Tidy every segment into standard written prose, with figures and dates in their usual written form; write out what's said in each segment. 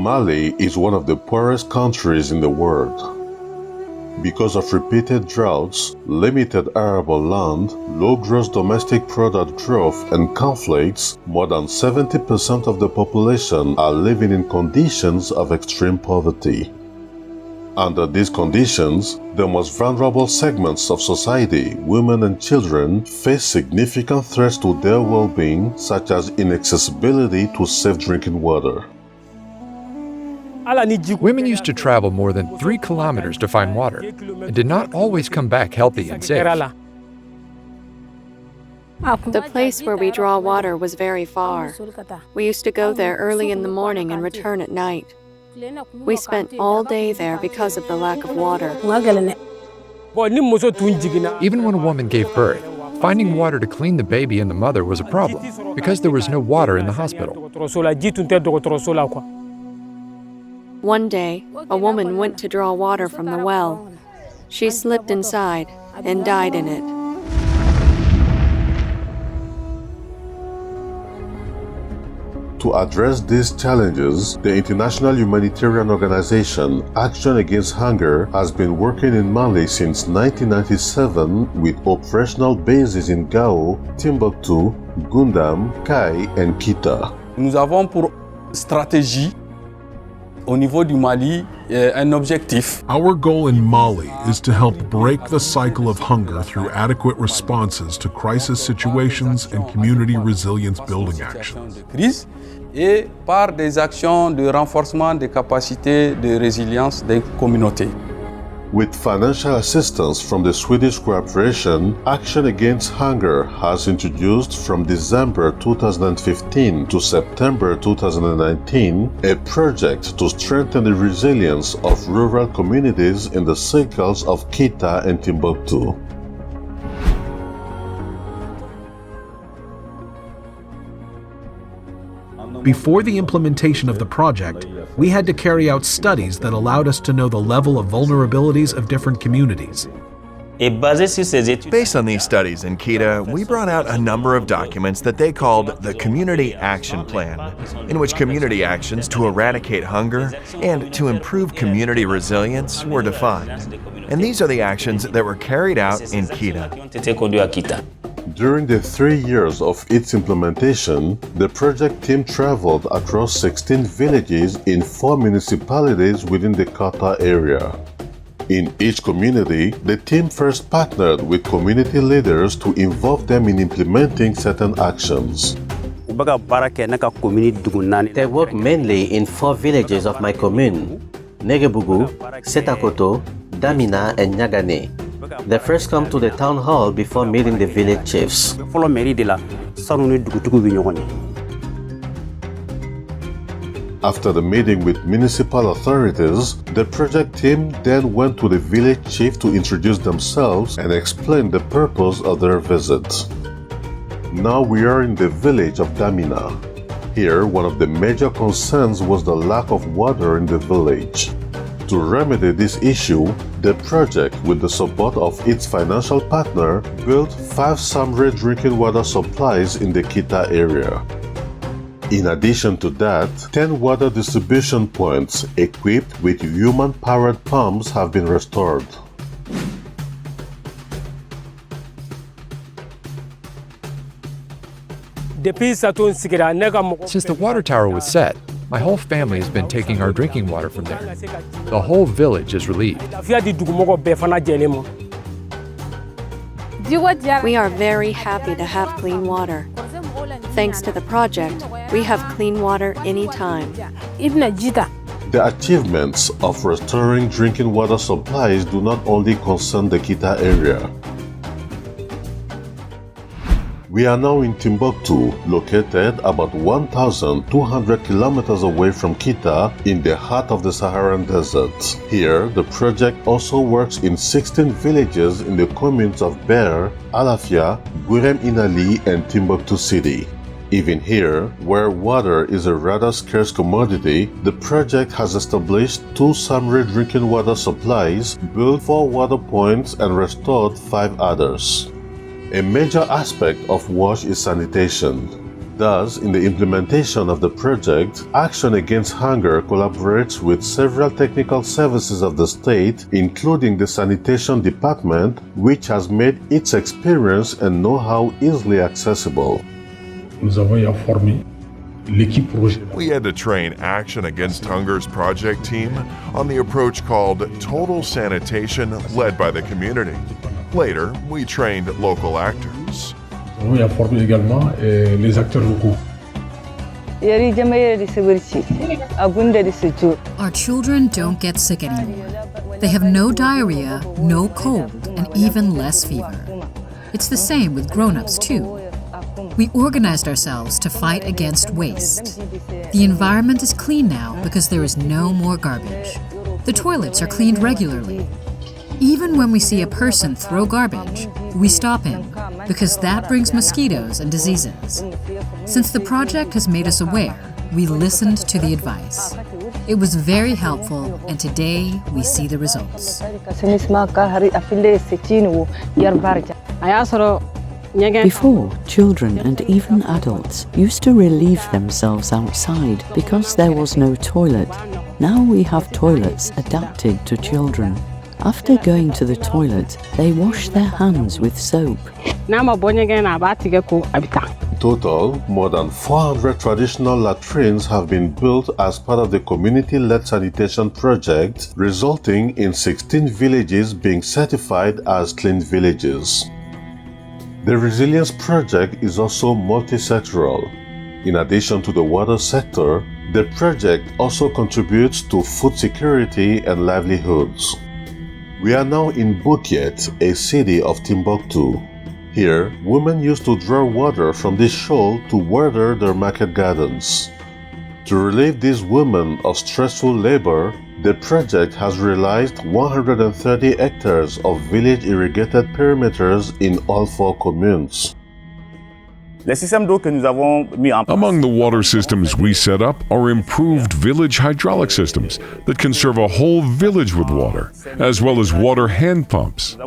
Mali is one of the poorest countries in the world. Because of repeated droughts, limited arable land, low gross domestic product growth, and conflicts, more than 70% of the population are living in conditions of extreme poverty. Under these conditions, the most vulnerable segments of society, women and children, face significant threats to their well-being, such as inaccessibility to safe drinking water. Women used to travel more than 3 kilometers to find water and did not always come back healthy and safe. The place where we draw water was very far. We used to go there early in the morning and return at night. We spent all day there because of the lack of water. Even when a woman gave birth, finding water to clean the baby and the mother was a problem because there was no water in the hospital. One day, a woman went to draw water from the well. She slipped inside and died in it. To address these challenges, the international humanitarian organization Action Against Hunger has been working in Mali since 1997 with operational bases in Gao, Timbuktu, Gundam, Kai, and Kita. Nous avons pour stratégie au niveau du Mali un objectif. Our goal in Mali is to help break the cycle of hunger through adequate responses to crisis situations and community resilience building actions. Et par des actions de renforcement des capacités de résilience des communautés. With financial assistance from the Swedish Cooperation, Action Against Hunger has introduced from December 2015 to September 2019 a project to strengthen the resilience of rural communities in the circles of Kita and Timbuktu. Before the implementation of the project, we had to carry out studies that allowed us to know the level of vulnerabilities of different communities. Based on these studies in Kita, we brought out a number of documents that they called the Community Action Plan, in which community actions to eradicate hunger and to improve community resilience were defined. And these are the actions that were carried out in Kita. During the 3 years of its implementation, the project team traveled across 16 villages in 4 municipalities within the Kata area. In each community, the team first partnered with community leaders to involve them in implementing certain actions. They work mainly in 4 villages of my commune: Negebugu, Setakoto, Damina, and Nyagane. They first come to the town hall before meeting the village chiefs. After the meeting with municipal authorities, the project team then went to the village chief to introduce themselves and explain the purpose of their visit. Now we are in the village of Damina. Here, one of the major concerns was the lack of water in the village. To remedy this issue, the project, with the support of its financial partner, built 5 summary drinking water supplies in the Kita area. In addition to that, 10 water distribution points equipped with human-powered pumps have been restored. Since the water tower was set, my whole family has been taking our drinking water from there. The whole village is relieved. We are very happy to have clean water. Thanks to the project, we have clean water anytime. The achievements of restoring drinking water supplies do not only concern the Kita area. We are now in Timbuktu, located about 1,200 kilometers away from Kita in the heart of the Saharan Desert. Here, the project also works in 16 villages in the communes of Ber, Alafia, Gurem Inali, and Timbuktu City. Even here, where water is a rather scarce commodity, the project has established 2 summary drinking water supplies, built 4 water points, and restored 5 others. A major aspect of WASH is sanitation. Thus, in the implementation of the project, Action Against Hunger collaborates with several technical services of the state, including the sanitation department, which has made its experience and know-how easily accessible. We had to train Action Against Hunger's project team on the approach called Total Sanitation led by the community. Later, we trained local actors. On a formé également les acteurs locaux. Our children don't get sick anymore. They have no diarrhea, no cold, and even less fever. It's the same with grown-ups too. We organized ourselves to fight against waste. The environment is clean now because there is no more garbage. The toilets are cleaned regularly. Even when we see a person throw garbage, we stop him because that brings mosquitoes and diseases. Since the project has made us aware, we listened to the advice. It was very helpful, and today we see the results. Before, children and even adults used to relieve themselves outside because there was no toilet. Now we have toilets adapted to children. After going to the toilet, they wash their hands with soap. In total, more than 400 traditional latrines have been built as part of the community-led sanitation project, resulting in 16 villages being certified as clean villages. The Resilience Project is also multi-sectoral. In addition to the water sector, the project also contributes to food security and livelihoods. We are now in Boukiet, a city of Timbuktu. Here, women used to draw water from this shoal to water their market gardens. To relieve these women of stressful labor, the project has realized 130 hectares of village irrigated perimeters in all 4 communes. Among the water systems we set up are improved village hydraulic systems that can serve a whole village with water, as well as water hand pumps.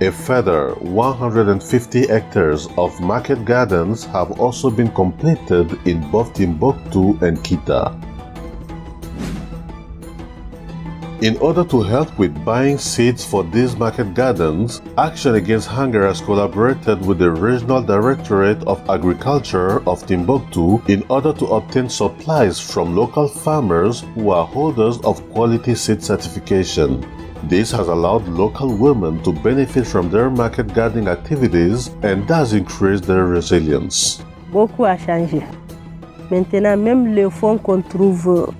A further 150 hectares of market gardens have also been completed in both Timbuktu and Kita. In order to help with buying seeds for these market gardens, Action Against Hunger has collaborated with the Regional Directorate of Agriculture of Timbuktu in order to obtain supplies from local farmers who are holders of quality seed certification. This has allowed local women to benefit from their market gardening activities and has increased their resilience. Beaucoup a changé. Maintenant, même les fonds qu'on trouve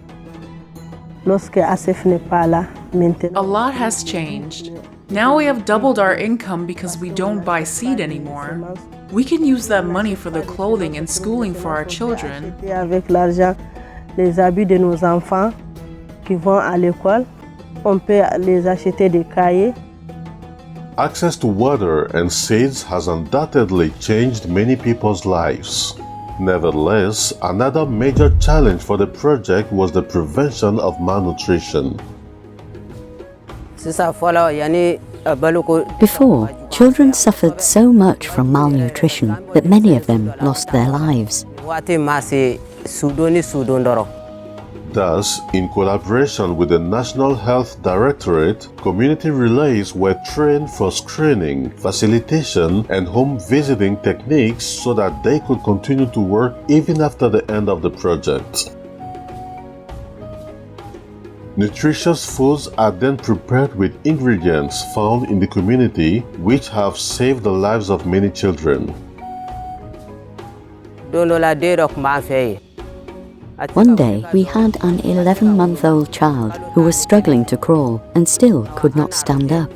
lorsque ACF n'est pas là, maintenant. A lot has changed. Now we have doubled our income because we don't buy seed anymore. We can use that money for the clothing and schooling for our children. Avec l'argent, les habits de nos enfants qui vont à l'école, on peut les acheter des cahiers. Access to water and seeds has undoubtedly changed many people's lives. Nevertheless, another major challenge for the project was the prevention of malnutrition. Before, children suffered so much from malnutrition that many of them lost their lives. Thus, in collaboration with the National Health Directorate, community relays were trained for screening, facilitation, and home visiting techniques so that they could continue to work even after the end of the project. Nutritious foods are then prepared with ingredients found in the community, which have saved the lives of many children. One day, we had an 11-month-old child who was struggling to crawl and still could not stand up.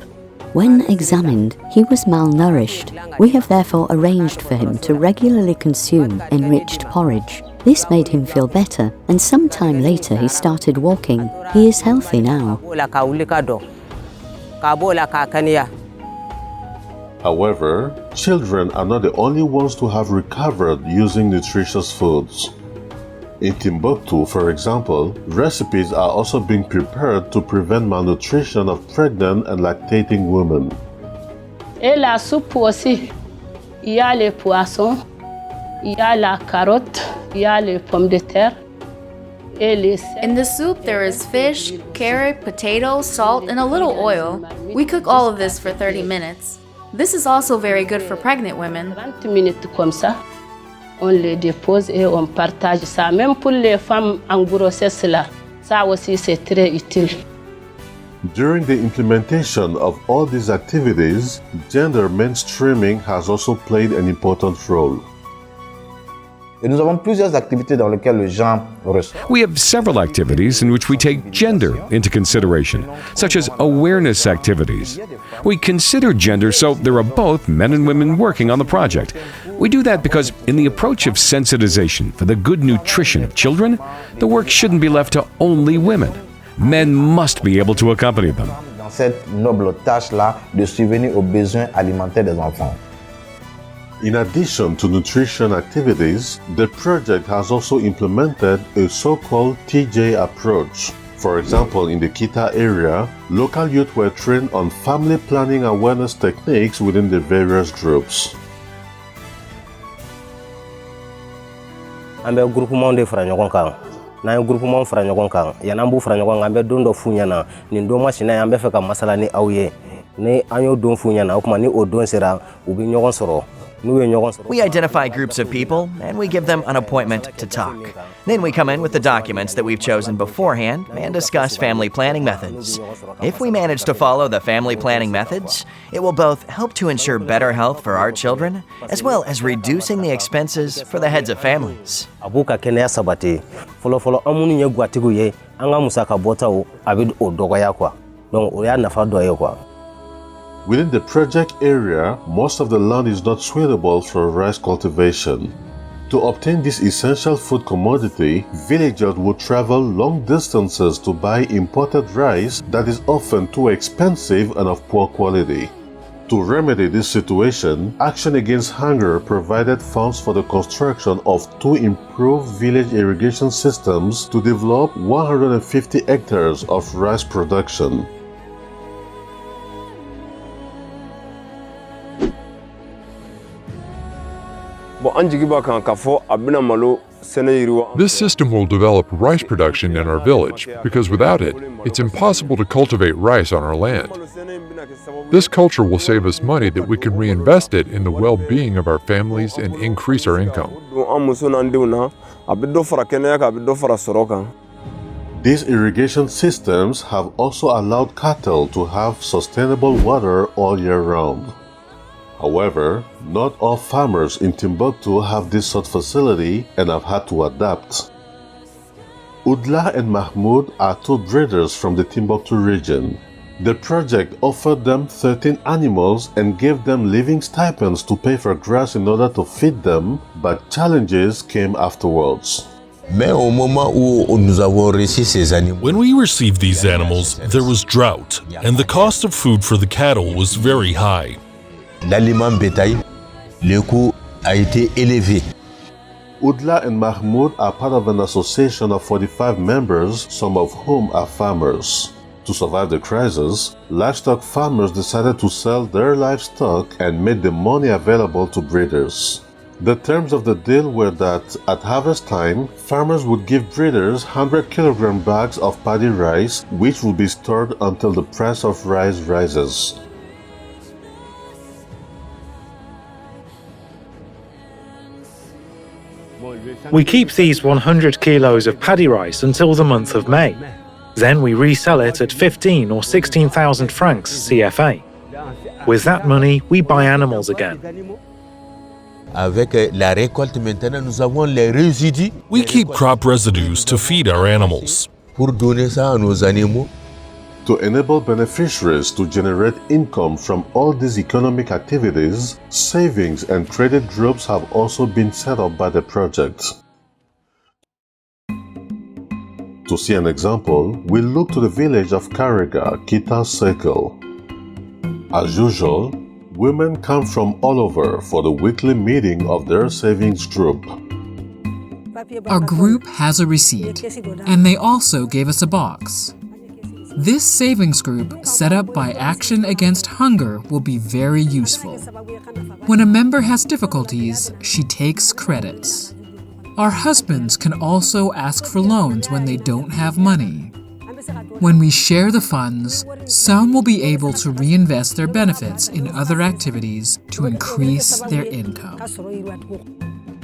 When examined, he was malnourished. We have therefore arranged for him to regularly consume enriched porridge. This made him feel better, and sometime later he started walking. He is healthy now. However, children are not the only ones to have recovered using nutritious foods. In Timbuktu, for example, recipes are also being prepared to prevent malnutrition of pregnant and lactating women. Et la soupe aussi. Il y a les poissons. Il y a la carotte, il y a les pommes de terre. In the soup, there is fish, carrot, potato, salt, and a little oil. We cook all of this for 30 minutes. This is also very good for pregnant women. 30 minutes comme ça, on les dépose et on partage ça. Même pour les femmes en grossesse là, ça aussi c'est très utile. During the implementation of all these activities, gender mainstreaming has also played an important role. Et nous avons plusieurs activités dans lesquelles le genre ressort. We have several activities in which we take gender into consideration, such as awareness activities. We consider gender so there are both men and women working on the project. We do that because in the approach of sensitization for the good nutrition of children, the work shouldn't be left to only women. Men must be able to accompany them. Dans cette noble tâche-là de subvenir aux besoins alimentaires des enfants. In addition to nutrition activities, the project has also implemented a so-called TJ approach. For example, in the Kita area, local youth were trained on family planning awareness techniques within the various groups. Ambe groupement de fara ɲɔgɔn kan. N'an ye groupement fara ɲɔgɔn kan, yan'an b'u fara ɲɔgɔn kan, an bɛ don dɔ f'u ɲɛna. Nin don masina ye an bɛ fɛ ka masala ni aw ye. Ni an y'o don f'u ɲɛna, o kuma ni o don sera, u bɛ ɲɔgɔn sɔrɔ. We identify groups of people and we give them an appointment to talk. Then we come in with the documents that we've chosen beforehand and discuss family planning methods. If we manage to follow the family planning methods, it will both help to ensure better health for our children as well as reducing the expenses for the heads of families. Abuka kɛnɛya sabati. Fɔlɔfɔlɔ an minnu ye guwatigiw ye, an ka musaka bɔtaw a bɛ o dɔgɔya quoi. Donc o y'a nafa dɔ ye quoi. Within the project area, most of the land is not suitable for rice cultivation. To obtain this essential food commodity, villagers would travel long distances to buy imported rice that is often too expensive and of poor quality. To remedy this situation, Action Against Hunger provided funds for the construction of 2 improved village irrigation systems to develop 150 hectares of rice production. This system will develop rice production in our village because without it, it's impossible to cultivate rice on our land. This culture will save us money that we can reinvest it in the well-being of our families and increase our income. These irrigation systems have also allowed cattle to have sustainable water all year round. However, not all farmers in Timbuktu have this sort of facility and have had to adapt. Udla and Mahmoud are 2 breeders from the Timbuktu region. The project offered them 13 animals and gave them living stipends to pay for grass in order to feed them, but challenges came afterwards. When we received these animals, there was drought, and the cost of food for the cattle was very high. L'aliment bétail, le coût a été élevé. Udla and Mahmoud are part of an association of 45 members, some of whom are farmers. To survive the crisis, livestock farmers decided to sell their livestock and made the money available to breeders. The terms of the deal were that at harvest time, farmers would give breeders 100 kilogram bags of paddy rice, which would be stored until the price of rice rises. We keep these 100 kilos of paddy rice until the month of May. Then we resell it at 15 or 16,000 francs CFA. With that money, we buy animals again. We keep crop residues to feed our animals. To enable beneficiaries to generate income from all these economic activities, savings and credit groups have also been set up by the project. To see an example, we look to the village of Kariga, Kita Circle. As usual, women come from all over for the weekly meeting of their savings group. Our group has a receipt, and they also gave us a box. This savings group set up by Action Against Hunger will be very useful. When a member has difficulties, she takes credits. Our husbands can also ask for loans when they don't have money. When we share the funds, some will be able to reinvest their benefits in other activities to increase their income.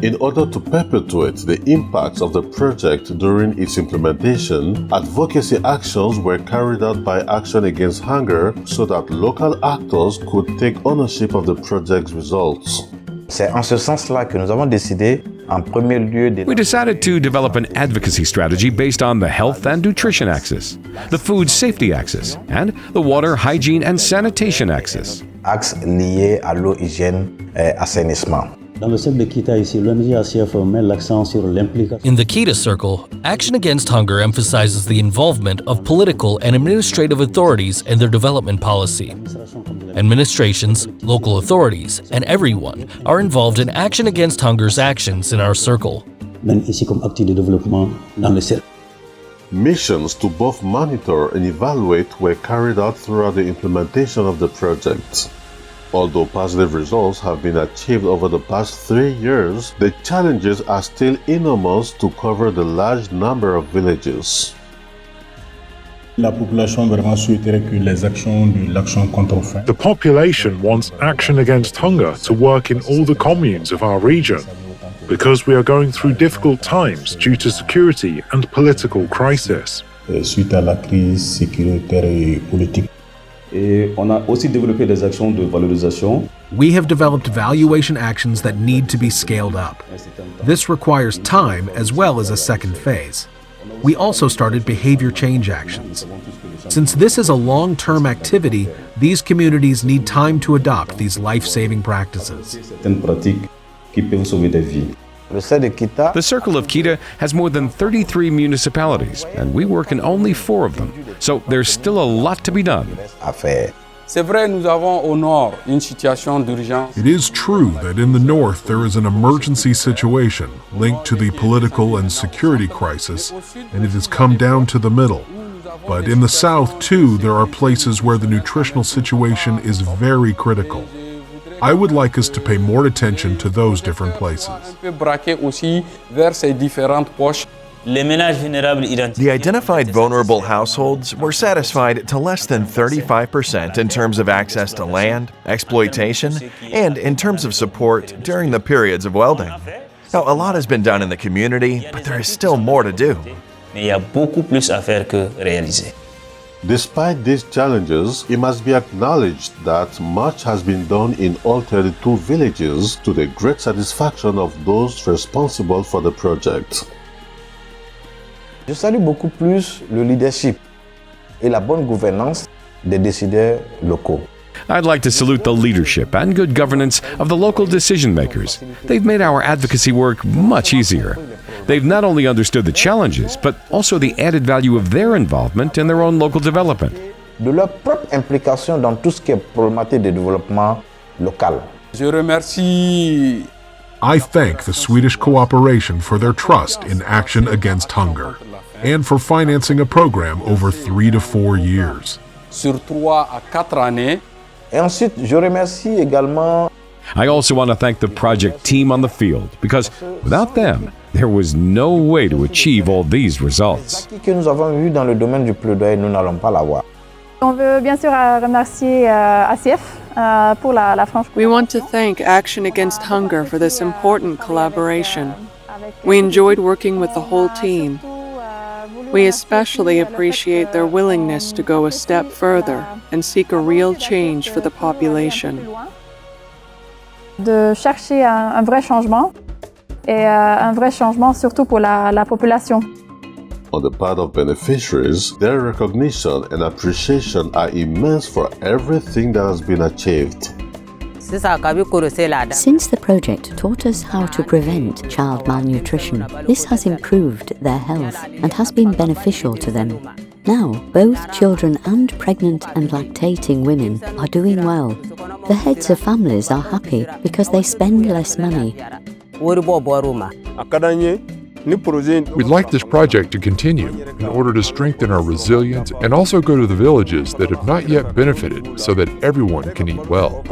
In order to perpetuate the impacts of the project during its implementation, advocacy actions were carried out by Action Against Hunger so that local actors could take ownership of the project's results. C'est en ce sens-là que nous avons décidé, en premier lieu, We decided to develop an advocacy strategy based on the health and nutrition axis, the food safety axis, and the water, hygiene, and sanitation axis. Axes liés à l'eau, hygiène et assainissement. In the KETA Circle, Action Against Hunger emphasizes the involvement of political and administrative authorities in their development policy. Administrations, local authorities, and everyone are involved in Action Against Hunger's actions in our circle. Missions to both monitor and evaluate were carried out throughout the implementation of the project. Although positive results have been achieved over the past 3 years, the challenges are still enormous to cover the large number of villages. La population vraiment souhaiterait que les actions de l'action contre faim. The population wants Action Against Hunger to work in all the communes of our region, because we are going through difficult times due to security and political crisis. Suite à la crise sécuritaire et politique. Et on a aussi développé des actions de valorisation. We have developed valuation actions that need to be scaled up. This requires time as well as a second phase. We also started behavior change actions. Since this is a long-term activity, these communities need time to adopt these life-saving practices. The Circle of KETA has more than 33 municipalities, and we work in only 4 of them, so there's still a lot to be done. C'est vrai, nous avons au nord une situation d'urgence. It is true that in the north there is an emergency situation linked to the political and security crisis, and it has come down to the middle. But in the south, too, there are places where the nutritional situation is very critical. I would like us to pay more attention to those different places. The identified vulnerable households were satisfied to less than 35% in terms of access to land, exploitation, and in terms of support during the periods of welding. Now, a lot has been done in the community, but there is still more to do. Despite these challenges, it must be acknowledged that much has been done in all 32 villages to the great satisfaction of those responsible for the project. Je salue beaucoup plus le leadership et la bonne gouvernance des décideurs locaux. I'd like to salute the leadership and good governance of the local decision makers. They've made our advocacy work much easier. They've not only understood the challenges, but also the added value of their involvement in their own local development. De leur propre implication dans tout ce qui est problématique de développement local. Je remercie. I thank the Swedish cooperation for their trust in Action Against Hunger, and for financing a program over 3 to 4 years. Sur 3 à 4 années. Et ensuite, je remercie également. I also want to thank the project team on the field, because without them, there was no way to achieve all these results. Que nous avons eu dans le domaine du plaidoyer, nous n'allons pas l'avoir. On veut bien sûr remercier ACF pour la franche. We want to thank Action Against Hunger for this important collaboration. We enjoyed working with the whole team. We especially appreciate their willingness to go a step further and seek a real change for the population. De chercher un vrai changement et un vrai changement surtout pour la population. On the part of beneficiaries, their recognition and appreciation are immense for everything that has been achieved. Since the project taught us how to prevent child malnutrition, this has improved their health and has been beneficial to them. Now, both children and pregnant and lactating women are doing well. The heads of families are happy because they spend less money. We'd like this project to continue in order to strengthen our resilience and also go to the villages that have not yet benefited so that everyone can eat well.